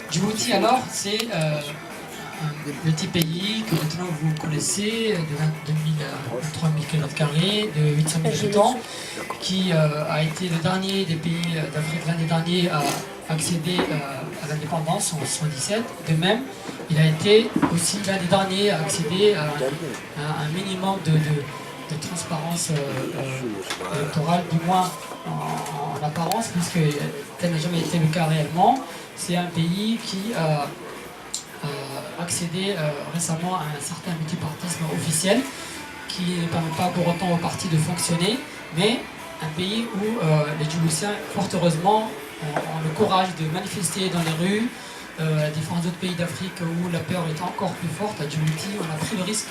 Djibouti, alors, c'est un petit pays que maintenant vous connaissez, de 23 000 km², de 800 000 habitants, qui a été le dernier des pays d'Afrique, l'un des derniers à accéder à l'indépendance en 1977. De même, il a été aussi l'un des derniers à accéder à un minimum de transparence électorale, du moins en apparence, puisque tel n'a jamais été le cas réellement. C'est un pays qui a accédé récemment à un certain multipartisme officiel qui ne permet pas pour autant aux partis de fonctionner, mais un pays où les Djiboutiens, fort heureusement, ont le courage de manifester dans les rues. À différents autres pays d'Afrique où la peur est encore plus forte, à Djibouti, on a pris le risque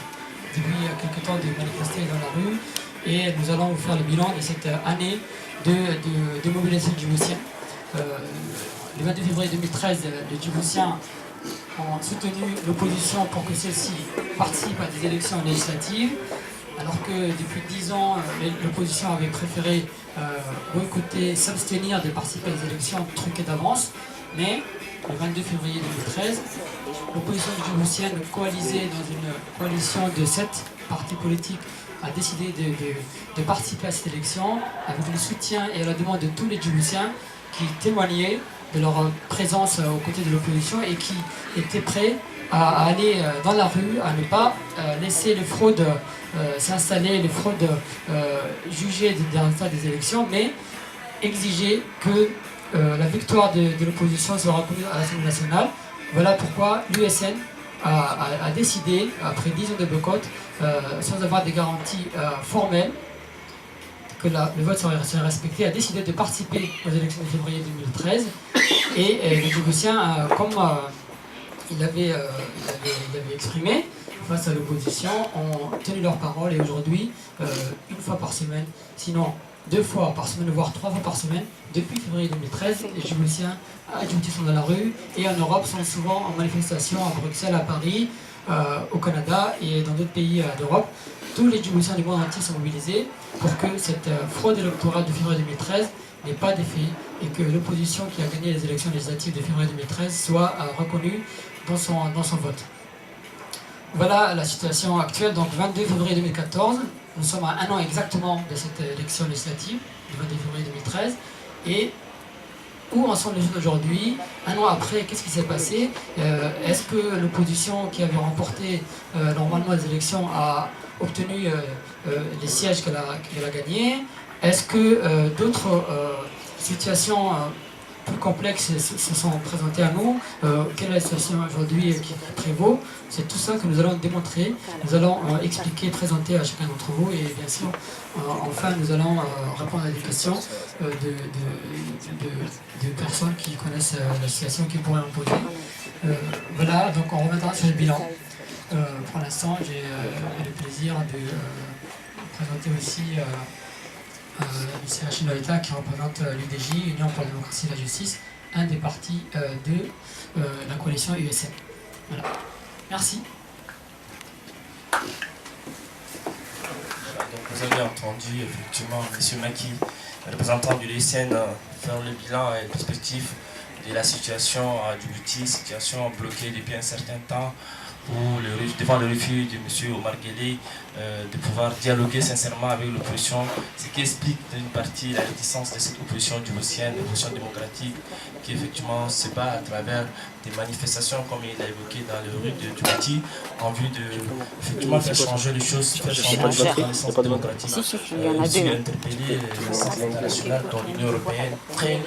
depuis quelque temps de manifester dans la rue, et nous allons vous faire le bilan de cette année de mobilisation djiboutienne. Le 22 février 2013, les Djiboutiens ont soutenu l'opposition pour que celle-ci participe à des élections législatives, alors que depuis 10 ans, l'opposition avait préféré boycotter, s'abstenir de participer à des élections truquées d'avance. Mais le 22 février 2013, l'opposition djiboutienne coalisée dans une coalition de 7 partis politiques a décidé de participer à cette élection avec le soutien et la demande de tous les Djiboutiens qui témoignaient de leur présence aux côtés de l'opposition et qui étaient prêts à aller dans la rue, à ne pas laisser les fraudes s'installer, les fraudes jugées des résultats des élections, mais exiger que la victoire de l'opposition soit reconnue à l'Assemblée nationale. Voilà pourquoi l'USN a décidé, après 10 ans de boycott, sans avoir des garanties formelles, que le vote serait respecté, a décidé de participer aux élections de février 2013. Et les Djiboutiens, comme il avait exprimé face à l'opposition, ont tenu leur parole, et aujourd'hui, une fois par semaine, sinon 2 fois par semaine, voire 3 fois par semaine, depuis février 2013, les Djiboutiens à Djibouti sont dans la rue, et en Europe sont souvent en manifestation à Bruxelles, à Paris, au Canada et dans d'autres pays d'Europe. Tous les Djiboutiens du monde entier sont mobilisés pour que cette fraude électorale de février 2013 n'ait pas d'effet et que l'opposition qui a gagné les élections législatives de février 2013 soit reconnue dans son vote. Voilà la situation actuelle. Donc 22 février 2014, nous sommes à 1 an exactement de cette élection législative, du 22 février 2013, et où en sont les jeunes aujourd'hui? 1 an après, qu'est-ce qui s'est passé? Est-ce que l'opposition qui avait remporté normalement les élections a obtenu les sièges qu'elle a gagnés? Est-ce que d'autres situations plus complexes se sont présentées à nous? Quelle est la situation aujourd'hui qui prévaut? C'est tout ça que nous allons démontrer, nous allons expliquer, présenter à chacun d'entre vous, et bien sûr, enfin, nous allons répondre à des questions de personnes qui connaissent la situation, qui pourraient en poser. Voilà, donc on reviendra sur le bilan. Pour l'instant, j'ai le plaisir de présenter aussi M. Achille Loïta, qui représente l'UDJ, Union pour la démocratie et la justice, un des partis de la coalition USN. Voilà. Merci. Donc vous avez entendu effectivement M. Maki, représentant de l'USN, faire le bilan et perspective de la situation à Djibouti, situation bloquée depuis un certain temps, devant le refus de M. Omar Guelleh de pouvoir dialoguer sincèrement avec l'opposition, ce qui explique d'une partie la réticence de cette opposition djiboutienne, l'opposition démocratique, qui effectivement se bat à travers des manifestations, comme il a évoqué dans les rues de Djibouti, en vue de effectivement faire changer les choses, faire changer la connaissance démocratique. Je suis interpellé l'instance internationale, dont l'Union européenne, très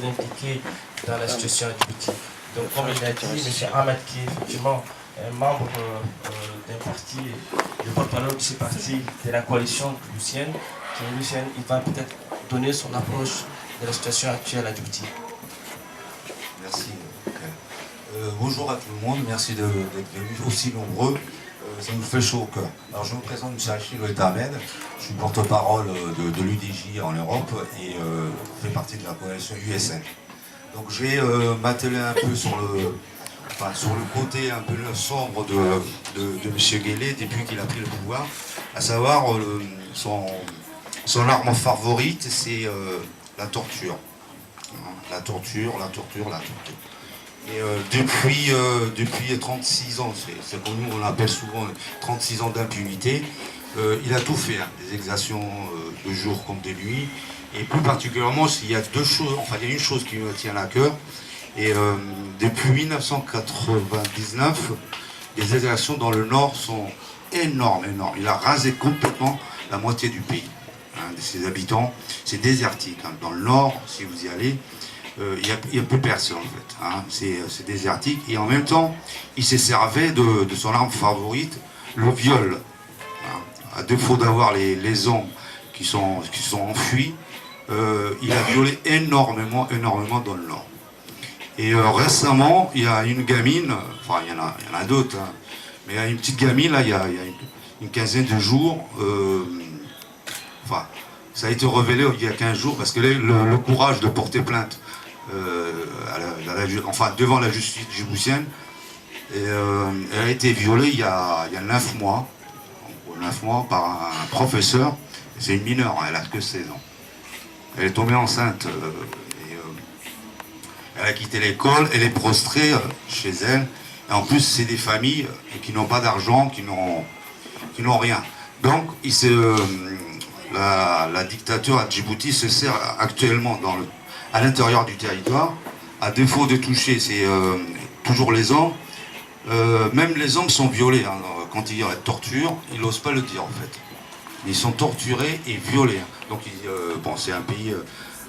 impliquée dans la situation à Djibouti. Donc comme il a dit, M. Ahmed, qui est effectivement membre d'un parti, le porte-parole de ce parti, de la coalition djiboutienne, il va peut-être donner son approche de la situation actuelle à Djibouti. Merci. Bonjour à tout le monde, merci d'être venus aussi nombreux, ça nous fait chaud au cœur. Alors je me présente, M. Achille Loïta Ahmed, je suis porte-parole de l'UDJ en Europe et je fais partie de la coalition USN. Donc je vais m'atteler un peu sur le côté un peu sombre de M. Guelleh depuis qu'il a pris le pouvoir, à savoir son arme favorite, c'est la torture. La torture. Et depuis 36 ans, c'est comme nous on l'appelle souvent 36 ans d'impunité, il a tout fait, hein, des exactions de jour comme de nuit. Et plus particulièrement, il y a deux choses, enfin il y a une chose qui me tient à cœur. Et depuis 1999, les exactions dans le Nord sont énormes. Il a rasé complètement la moitié du pays, hein, de ses habitants. C'est désertique. Hein. Dans le Nord, si vous y allez, il n'y a plus personne en fait. Hein. C'est désertique. Et en même temps, il s'est servi de son arme favorite, le viol. Hein. À défaut d'avoir les hommes qui sont enfuis, il a violé énormément dans le Nord. Et récemment, il y a une gamine, enfin il y en a d'autres, hein, mais il y a une petite gamine, là, il y a une quinzaine de jours, enfin, ça a été révélé il y a 15 jours, parce que le courage de porter plainte devant la justice djiboutienne, elle a été violée il y a 9 mois, 9 mois par un professeur, c'est une mineure, hein, elle a que 16 ans. Elle est tombée enceinte, elle a quitté l'école, elle est prostrée chez elle, et en plus c'est des familles qui n'ont pas d'argent, qui n'ont rien. Donc la dictature à Djibouti se sert actuellement à l'intérieur du territoire, à défaut de toucher toujours les hommes. Même les hommes sont violés, hein, quand il y a la torture, ils n'osent pas le dire en fait. Ils sont torturés et violés. Donc bon, c'est un pays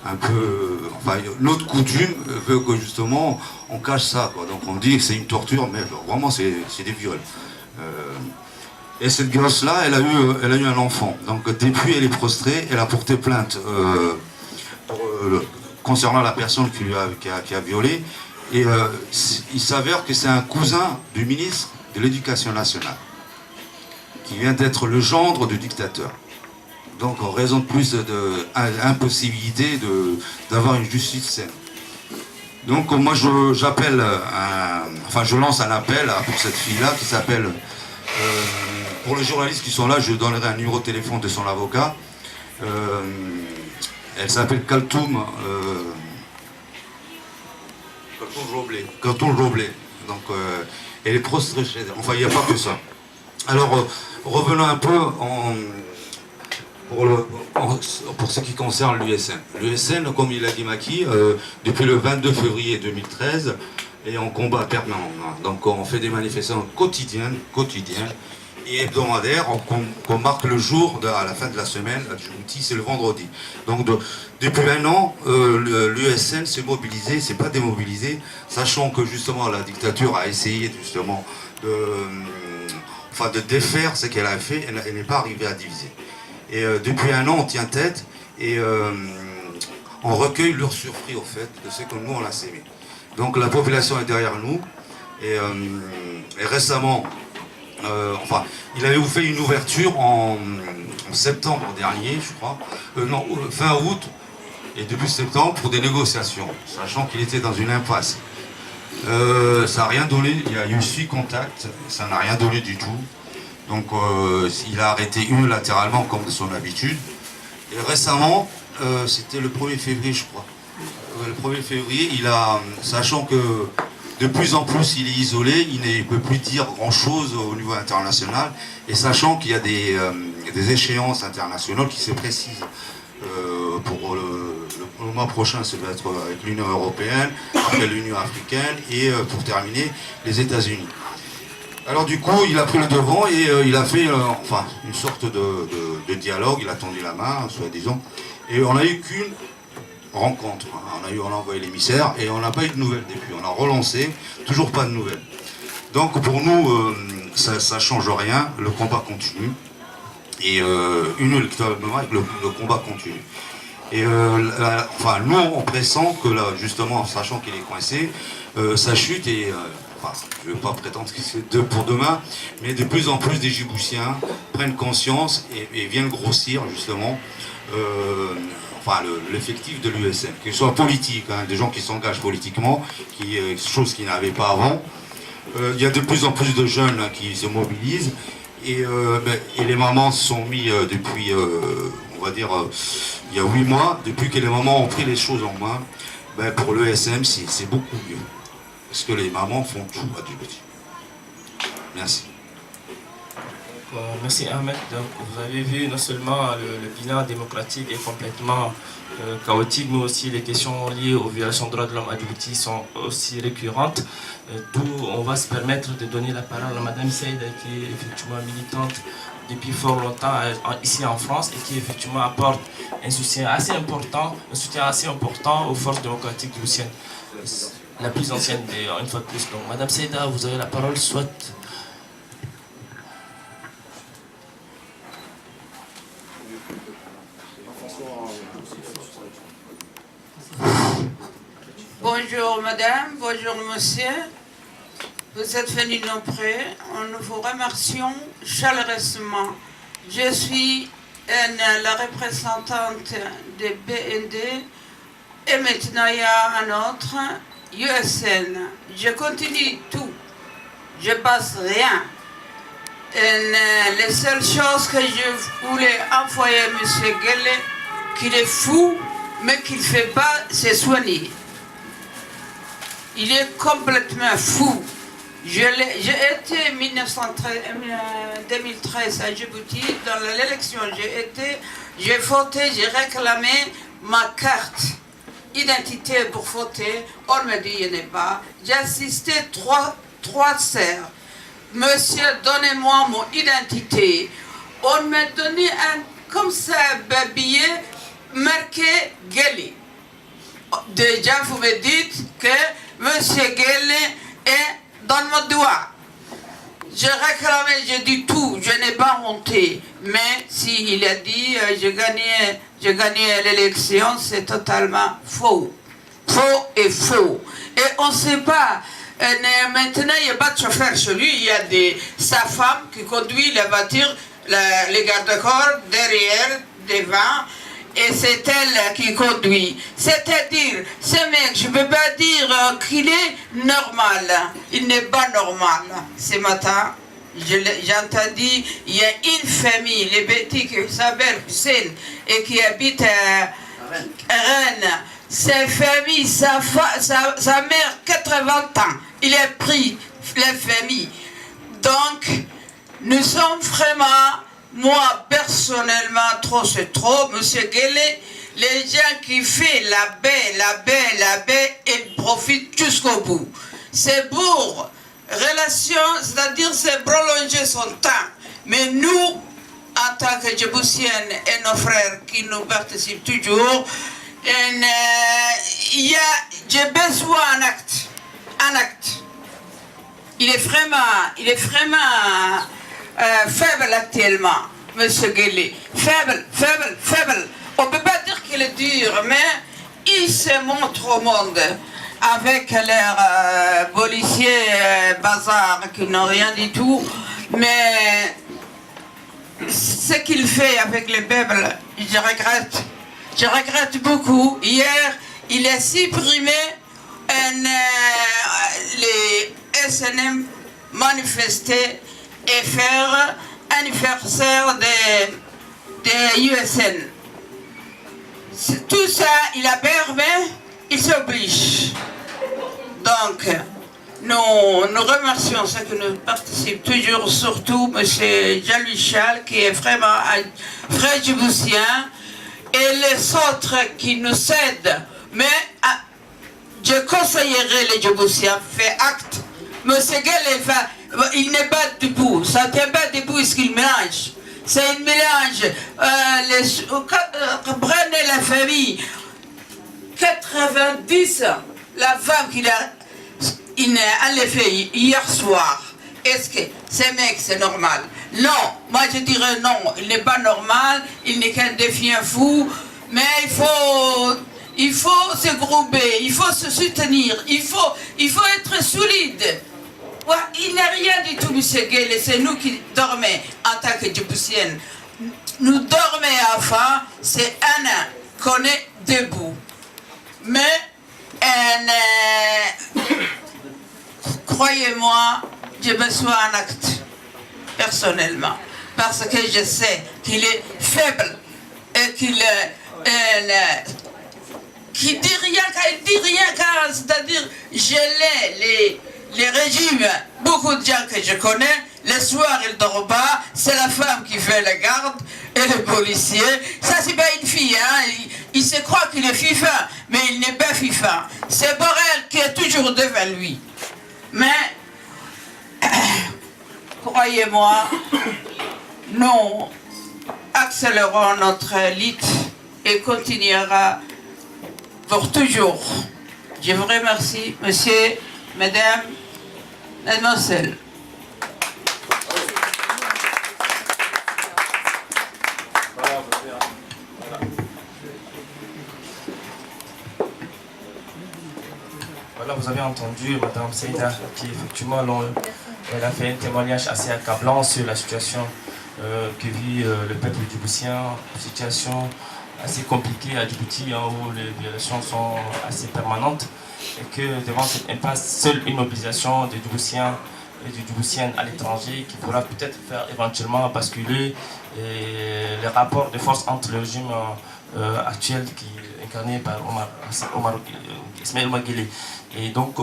un peu... Enfin, l'autre coutume veut que justement on cache ça, quoi. Donc on dit que c'est une torture, mais vraiment c'est des viols. Et cette gosse-là, elle a eu un enfant. Donc depuis elle est prostrée, elle a porté plainte concernant la personne qui a violé. Et il s'avère que c'est un cousin du ministre de l'Éducation nationale, qui vient d'être le gendre du dictateur. Donc en raison de plus d'impossibilité d'avoir une justice saine. Donc moi je lance un appel pour cette fille-là qui s'appelle, pour les journalistes qui sont là, je donnerai un numéro de téléphone de son avocat. Elle s'appelle Kaltoum Roblé. Donc elle est prostrée chez elle. Enfin il n'y a pas que ça. Alors revenons un peu pour ce qui concerne l'USN. L'USN, comme il a dit Maki, depuis le 22 février 2013, est en combat permanent. Donc on fait des manifestations quotidiennes et hebdomadaires, qu'on marque le jour à la fin de la semaine, à Djibouti, c'est le vendredi. Donc depuis un an, l'USN s'est mobilisé, s'est pas démobilisé, sachant que justement la dictature a essayé justement de défaire ce qu'elle a fait, elle n'est pas arrivée à diviser. Et depuis un an, on tient tête et on recueille leur surpris au fait de ce que nous on a sémé. Donc la population est derrière nous et récemment, il avait fait une ouverture en septembre dernier, je crois, fin août et début septembre pour des négociations, sachant qu'il était dans une impasse. Ça n'a rien donné, il y a eu 6 contacts, ça n'a rien donné du tout. Donc il a arrêté unilatéralement comme de son habitude. Et récemment, c'était le 1er février je crois. Le 1er février, sachant que de plus en plus il est isolé, il ne peut plus dire grand chose au niveau international. Et sachant qu'il y a des échéances internationales qui se précisent pour le mois prochain, ça va être avec l'Union européenne, après l'Union africaine et pour terminer les États-Unis. Alors du coup, il a pris le devant et il a fait une sorte de dialogue, il a tendu la main, soi-disant, et on n'a eu qu'une rencontre. On a envoyé l'émissaire et on n'a pas eu de nouvelles depuis. On a relancé, toujours pas de nouvelles. Donc pour nous, ça ne change rien, le combat continue. Et inéluctablement, le combat continue. Et nous, on pressent que là, justement, sachant qu'il est coincé, sa chute est... je ne veux pas prétendre que c'est pour demain, mais de plus en plus des Djiboutiens prennent conscience et viennent grossir justement l'effectif de l'USN, qu'il soit politique, hein, des gens qui s'engagent politiquement, chose qu'ils n'avaient pas avant. Il y a de plus en plus de jeunes hein, qui se mobilisent et les mamans se sont mis depuis, on va dire, il y a 8 mois, depuis que les mamans ont pris les choses en main, pour l'ESM c'est beaucoup mieux. parce que les mamans font tout à Djibouti. Merci. Merci Ahmed. Donc, vous avez vu, non seulement le bilan démocratique est complètement chaotique, mais aussi les questions liées aux violations des droits de l'homme à Djibouti sont aussi récurrentes. D'où on va se permettre de donner la parole à Madame Saïda, qui est effectivement militante depuis fort longtemps ici en France et qui effectivement apporte un soutien assez important aux forces démocratiques djiboutiennes. La plus ancienne, une fois de plus. Donc, Madame Saïda, vous avez la parole, soit. Bonjour madame, bonjour monsieur. Vous êtes venus nombreux. Nous vous remercions chaleureusement. Je suis la représentante de BND et maintenant il y a un autre, USN. Je continue tout. Je passe rien. Les seules choses que je voulais envoyer à M. Guelle, qu'il est fou, mais qu'il ne fait pas, c'est soigner. Il est complètement fou. J'ai été en 2013 à Djibouti, dans l'élection, j'ai voté, j'ai réclamé ma carte identité pour voter. On me dit, il n'y en a pas. J'ai assisté trois sœurs. Monsieur, donnez-moi mon identité. On m'a donné comme ça, un billet marqué Guelle. Déjà, vous me dites que Monsieur Guelle est dans mon doigt. J'ai réclamé, j'ai dit tout, je n'ai pas honté. Mais s'il a dit j'ai gagné l'élection, c'est totalement faux. Faux et faux. Et on ne sait pas. Maintenant, il n'y a pas de chauffeur chez lui. Il y a sa femme qui conduit la voiture, les garde-corps derrière, devant. Et c'est elle qui conduit. C'est-à-dire, ce mec, je ne peux pas dire qu'il est normal. Il n'est pas normal. Ce matin, j'ai entendu, il y a une famille, les petits qui s'appellent Hussein et qui habitent à Rennes. Cette famille, sa mère, 80 ans, il a pris la famille. Donc, nous sommes vraiment... Moi, personnellement, trop c'est trop. Monsieur Guelle, les gens qui font la baie, ils profitent jusqu'au bout. C'est pour relation, c'est-à-dire c'est prolonger son temps. Mais nous, en tant que Djiboutiennes et nos frères qui nous participent toujours, j'ai besoin d'un acte. Il est vraiment faible actuellement, Monsieur Guelle. Faible. On ne peut pas dire qu'il est dur, mais il se montre au monde avec leurs policiers bazar qui n'ont rien du tout. Mais ce qu'il fait avec les peuples, je regrette. Je regrette beaucoup. Hier, il a supprimé les SNM manifester et faire anniversaire des USN. Tout ça, il a permis, il s'oblige. Donc, nous remercions ceux qui nous participent toujours, surtout M. Jean-Louis Chal, qui est vraiment un frère djiboutien, et les autres qui nous aident. Mais je conseillerais les Djiboutiens, fait acte. M. Guelle, il n'est pas debout, ça ne tient pas debout ce qu'il mélange. C'est un mélange. Prenez la famille, 90, la femme qu'il a enlevée hier soir. Est-ce que ce mec c'est normal? Non, moi je dirais non, il n'est pas normal, il n'est qu'un défi fou, mais il faut se grouper, il faut se soutenir, il faut être solide. Ouais, il n'a rien du tout, M. Guelle, c'est nous qui dormons en tant que Djiboutiennes. Nous dormons enfin, c'est un qu'on est debout. Mais, croyez-moi, j'ai besoin d'un acte, personnellement, parce que je sais qu'il est faible et qui dit rien quand il dit rien quand, c'est-à-dire gelé les régimes. Beaucoup de gens que je connais, le soir ils ne dorment pas, c'est la femme qui fait la garde et le policier. Ça c'est pas une fille, hein. Il se croit qu'il est FIFA, mais il n'est pas FIFA. C'est Borrell qui est toujours devant lui. Mais, croyez-moi, nous accélérons notre élite et continuera pour toujours. Je vous remercie, monsieur, mesdames, mademoiselles. Voilà, vous avez entendu Madame Seyda qui effectivement elle a fait un témoignage assez accablant sur la situation que vit le peuple djiboutien, situation assez compliquée à Djibouti, hein, où les violations sont assez permanentes, et que devant cette impasse, seule une mobilisation des Djiboutiens et des Djiboutiennes à l'étranger qui pourra peut-être faire éventuellement basculer les rapports de force entre le régime actuel qui est incarné par Ismaël Omar Guelleh. Et donc,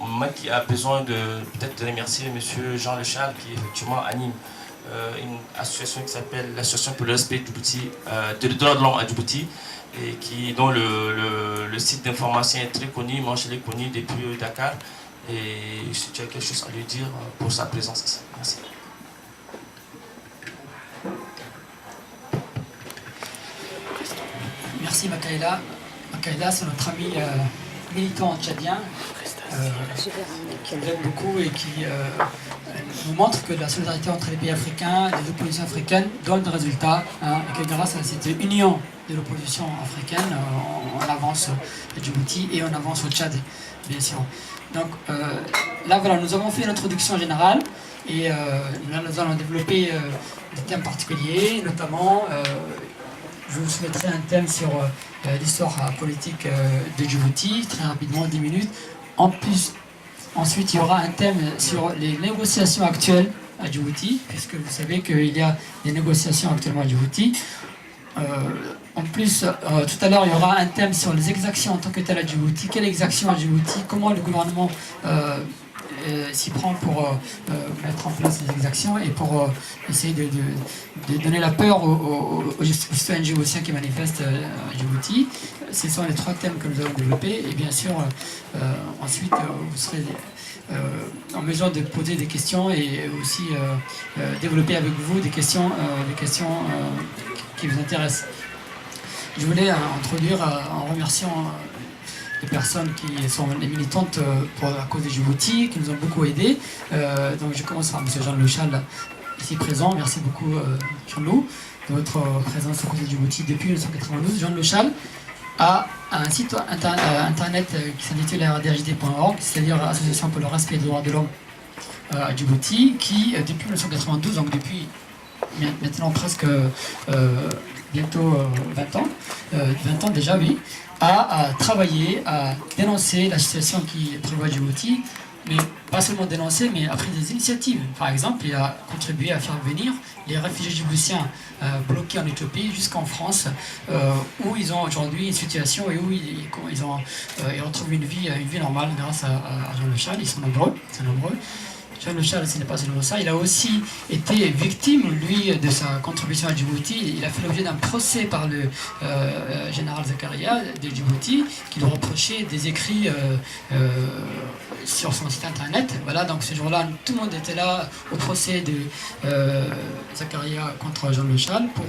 moi qui a besoin de peut-être de remercier M. Jean Lechal qui effectivement anime une association qui s'appelle l'Association pour le respect des droits de l'homme à Djibouti, et dont le site d'information est très connu. Moi je l'ai connu depuis Dakar, et si tu as quelque chose à lui dire pour sa présence ici. Merci. Merci Makaïla. Makaïla, c'est notre ami militant tchadien qui nous aime beaucoup et qui nous montre que la solidarité entre les pays africains, les oppositions africaines donne des résultats, hein, et que grâce à cette union de l'opposition africaine, on avance à Djibouti et on avance au Tchad, bien sûr. Donc là, voilà, nous avons fait une introduction générale et là, nous allons développer des thèmes particuliers, notamment je vous soumettrai un thème sur l'histoire politique de Djibouti, très rapidement, 10 minutes. En plus, ensuite, il y aura un thème sur les négociations actuelles à Djibouti, puisque vous savez qu'il y a des négociations actuellement à Djibouti. En plus, tout à l'heure, il y aura un thème sur les exactions en tant que telles à Djibouti. Quelles exactions à Djibouti? Comment le gouvernement s'y prend pour mettre en place les exactions et pour essayer de donner la peur aux citoyens djiboutiens qui manifestent à Djibouti. Ce sont les 3 thèmes que nous allons développer, et bien sûr ensuite vous serez en mesure de poser des questions et aussi développer avec vous des questions qui vous intéressent. Je voulais introduire en remerciant les personnes qui sont les militantes pour la cause de Djibouti, qui nous ont beaucoup aidés. Donc je commence par M. Jean Lechal, ici présent. Merci beaucoup Jean-Loup de votre présence au côté de Djibouti depuis 1992. Jean Lechal a un site internet qui s'intitule rdjd.org, c'est-à-dire Association pour le respect des droits de l'homme à Djibouti, qui depuis 1992, donc depuis maintenant presque bientôt 20 ans déjà, oui, a travaillé à dénoncer la situation qui prévoit Djibouti, mais pas seulement dénoncer, mais a pris des initiatives. Par exemple, il a contribué à faire venir les réfugiés djiboutiens bloqués en Éthiopie jusqu'en France, où ils ont aujourd'hui une situation et où ils retrouvent une vie normale grâce à Jean Lechal. Ils sont nombreux. Jean Lechal, ce n'est pas seulement ça, il a aussi été victime, lui, de sa contribution à Djibouti. Il a fait l'objet d'un procès par le général Zakaria de Djibouti, qui lui reprochait des écrits sur son site internet. Voilà, donc ce jour-là, tout le monde était là au procès de Zakaria contre Jean Lechal pour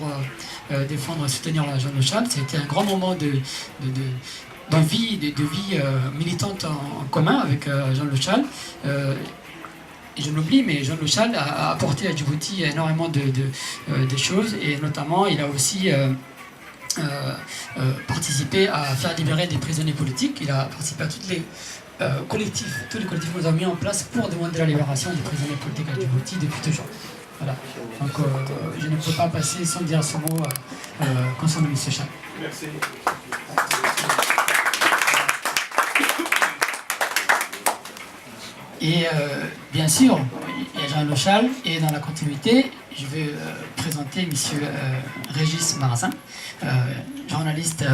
défendre et soutenir Jean Lechal. C'était un grand moment de vie militante en commun avec Jean Lechal. Et je l'oublie, mais Jean Lechal a apporté à Djibouti énormément de choses, et notamment il a aussi participé à faire libérer des prisonniers politiques. Il a participé à tous les collectifs que nous avons mis en place pour demander la libération des prisonniers politiques à Djibouti depuis toujours. Voilà. Donc je ne peux pas passer sans dire ce mot concernant M. Chal. Merci. Et bien sûr, il y a Jean Lechal, et dans la continuité, je vais présenter M. Régis Marazin, journaliste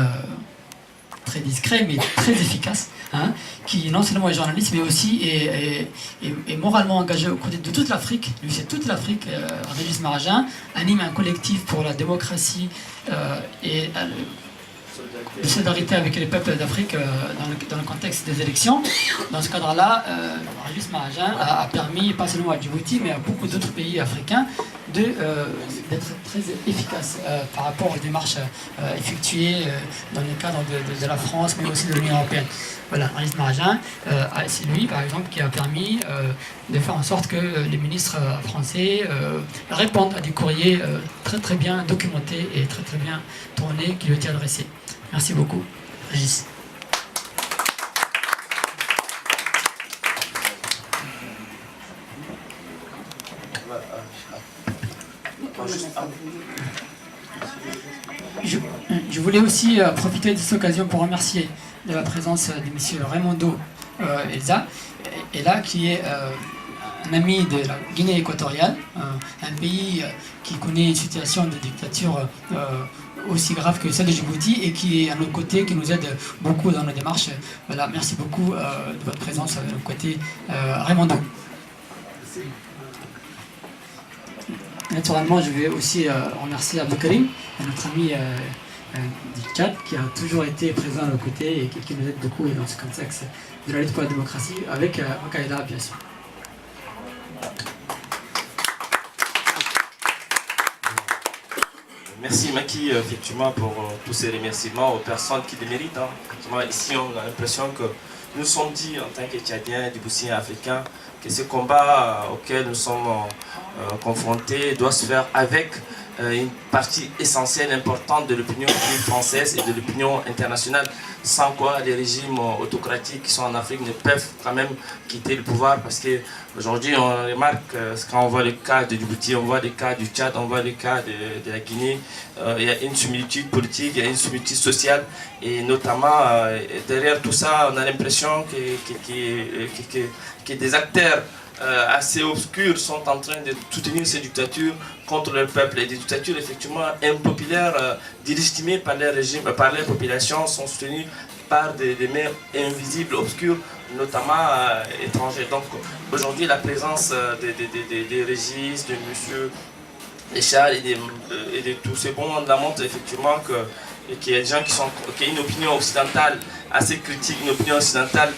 très discret, mais très efficace, hein, qui non seulement est journaliste, mais aussi est moralement engagé aux côtés de toute l'Afrique. Lui, c'est toute l'Afrique. Régis Maragin anime un collectif pour la démocratie et de solidarité avec les peuples d'Afrique dans le contexte des élections. Dans ce cadre-là, Régis Maragin a permis, pas seulement à Djibouti, mais à beaucoup d'autres pays africains, d'être très efficace par rapport aux démarches effectuées dans le cadre de la France, mais aussi de l'Union européenne. Voilà, Régis Maragin, c'est lui, par exemple, qui a permis de faire en sorte que les ministres français répondent à des courriers très très bien documentés et très très bien tournés qui lui étaient adressés. Merci beaucoup, Régis. Je voulais aussi profiter de cette occasion pour remercier de la présence de M. Raimondo Elza, qui est un ami de la Guinée équatoriale, un pays qui connaît une situation de dictature aussi grave que celle de Djibouti et qui est à nos côtés, qui nous aide beaucoup dans nos démarches. Voilà, merci beaucoup de votre présence à nos côtés, Raimondo. Naturellement, je vais aussi remercier Abdelkarim, notre ami du Tchad, qui a toujours été présent à nos côtés et qui nous aide beaucoup dans ce contexte de la lutte pour la démocratie, avec Al-Qaïda, bien sûr. Merci Maki, effectivement, pour tous ces remerciements aux personnes qui les méritent. Hein. Effectivement, ici, on a l'impression que nous sommes dit, en tant que Tchadiens, Djiboutiens, Africains, que ce combat auquel nous sommes confrontés doit se faire avec une partie essentielle, importante de l'opinion française et de l'opinion internationale, sans quoi les régimes autocratiques qui sont en Afrique ne peuvent quand même quitter le pouvoir, parce qu'aujourd'hui on remarque, quand on voit le cas de Djibouti, on voit le cas du Tchad, on voit le cas de la Guinée, il y a une similitude politique, il y a une similitude sociale, et notamment derrière tout ça, on a l'impression que des acteurs assez obscurs sont en train de soutenir ces dictatures contre le peuple. Et des dictatures effectivement impopulaires, délégitimées par les régimes, par les populations, sont soutenues par des mains invisibles, obscures, notamment étrangers. Donc aujourd'hui, la présence des Régis, de M. Echal et de tous ces bons monde montre effectivement qu'il y a des gens qui ont une opinion occidentale assez critique, une opinion occidentale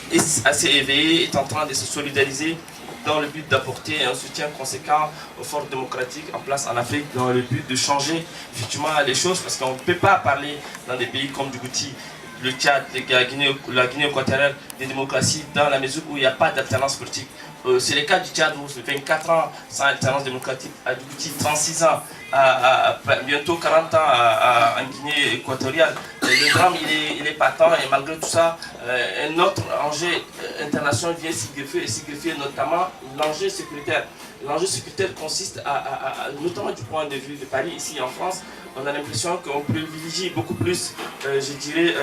assez éveillée, est en train de se solidariser dans le but d'apporter un soutien conséquent aux forces démocratiques en place en Afrique, dans le but de changer effectivement les choses, parce qu'on ne peut pas parler dans des pays comme Djibouti, le Tchad, la Guinée équatoriale, des démocraties dans la mesure où il n'y a pas d'alternance politique. C'est le cas du Tchad où c'est 24 ans sans alternance démocratique, à Djibouti 36 ans, bientôt 40 ans en Guinée équatoriale. Le drame il est patent, et malgré tout ça, un autre enjeu international vient s'y greffer, notamment l'enjeu sécuritaire. L'enjeu sécuritaire consiste notamment du point de vue de Paris, ici en France, on a l'impression qu'on privilégie beaucoup plus, je dirais,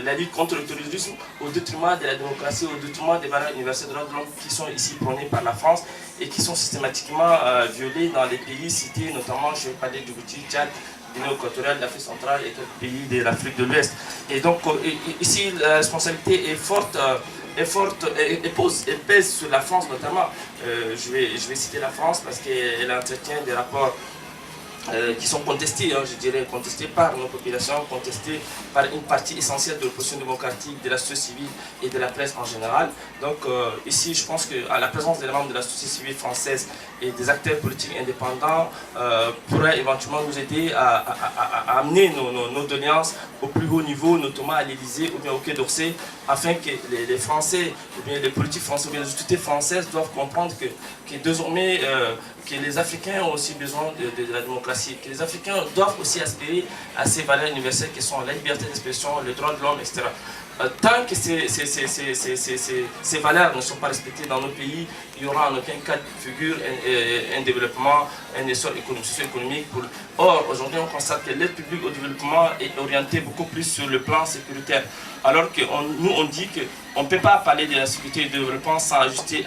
la lutte contre le terrorisme au détriment de la démocratie, au détriment des valeurs universelles de l'homme qui sont ici prônées par la France et qui sont systématiquement violées dans les pays cités, notamment, je vais parler du Djibouti, Tchad, Guinée équatoriale, l'Afrique centrale et quelques pays de l'Afrique de l'Ouest. Et donc, ici, la responsabilité est forte. Et pèse sur la France notamment. Je vais citer la France parce qu'elle entretient des rapports qui sont contestés, je dirais, contestés par nos populations, contestés par une partie essentielle de l'opposition démocratique, de la société civile et de la presse en général. Donc ici, je pense qu'à la présence des membres de la société civile française et des acteurs politiques indépendants pourrait éventuellement nous aider à amener nos doléances au plus haut niveau, notamment à l'Élysée ou bien au Quai d'Orsay, afin que les Français, ou bien les politiques françaises, ou bien les autorités françaises doivent comprendre que désormais, que les Africains ont aussi besoin de la démocratie, que les Africains doivent aussi aspirer à ces valeurs universelles qui sont la liberté d'expression, les droits de l'homme, etc. Tant que ces valeurs ne sont pas respectées dans nos pays, il n'y aura en aucun cas de figure un développement, un essor socio-économique. Or, aujourd'hui, on constate que l'aide publique au développement est orientée beaucoup plus sur le plan sécuritaire. Alors que nous, on dit qu'on ne peut pas parler de la sécurité et du développement sans ajuster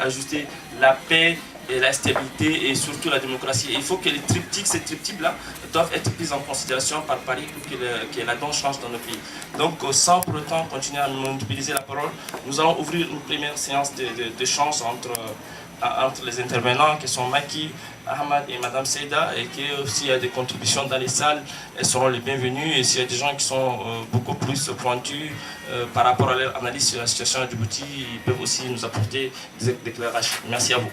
la paix et la stabilité et surtout la démocratie. Et il faut que ces triptyques-là doivent être pris en considération par Paris pour que la donne change dans nos pays. Donc sans pour autant continuer à monopoliser la parole, nous allons ouvrir une première séance d'échange entre les intervenants qui sont Maki, Ahmad et Madame Seida, et que s'il y a des contributions dans les salles, elles seront les bienvenues, et s'il y a des gens qui sont beaucoup plus pointus par rapport à leur analyse sur la situation à Djibouti, ils peuvent aussi nous apporter des éclairages. Merci à vous.